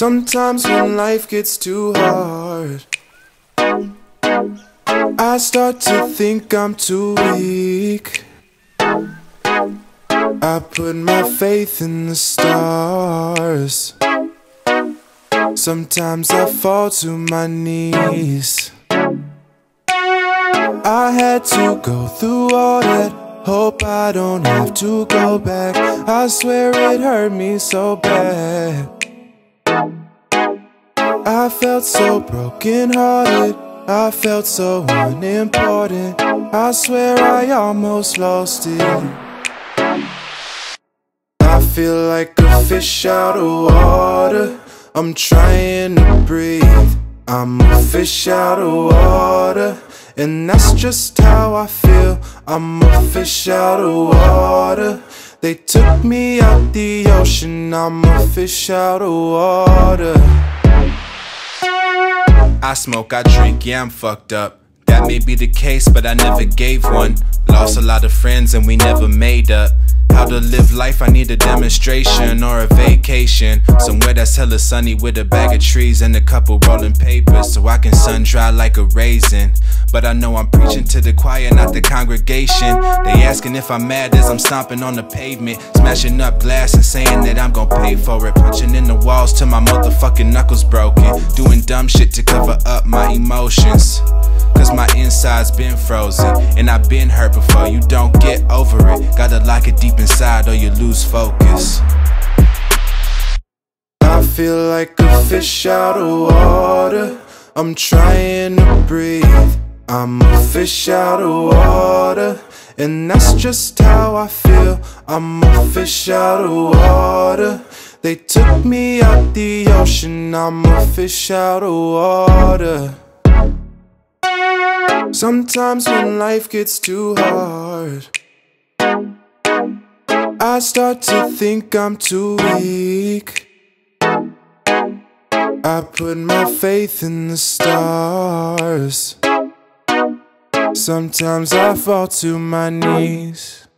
Sometimes when life gets too hard, I start to think I'm too weak. I put my faith in the stars. Sometimes I fall to my knees. I had to go through all that. Hope I don't have to go back. I swear it hurt me so bad. I felt so broken hearted. I felt so unimportant. I swear I almost lost it. I feel like a fish out of water. I'm trying to breathe. I'm a fish out of water, and that's just how I feel. I'm a fish out of water. They took me out the ocean. I'm a fish out of water. I smoke, I drink, yeah, I'm fucked up. That may be the case, but I never gave one. Lost a lot of friends and we never made up. How to live life, I need a demonstration or a vacation. Somewhere that's hella sunny with a bag of trees and a couple rolling papers, so I can sun dry like a raisin. But I know I'm preaching to the choir, not the congregation. They asking if I'm mad as I'm stomping on the pavement, smashing up glass and saying that I'm gon' pay for it. Punching in the walls till my motherfucking knuckles broken. Doing dumb shit to cover up my emotions, cause my inside's been frozen, and I've been hurt before. You don't get over it. Gotta lock it deep inside or you lose focus. I feel like a fish out of water. I'm trying to breathe. I'm a fish out of water, and that's just how I feel. I'm a fish out of water. They took me out the ocean. I'm a fish out of water. Sometimes when life gets too hard, I start to think I'm too weak. I put my faith in the stars. Sometimes I fall to my knees.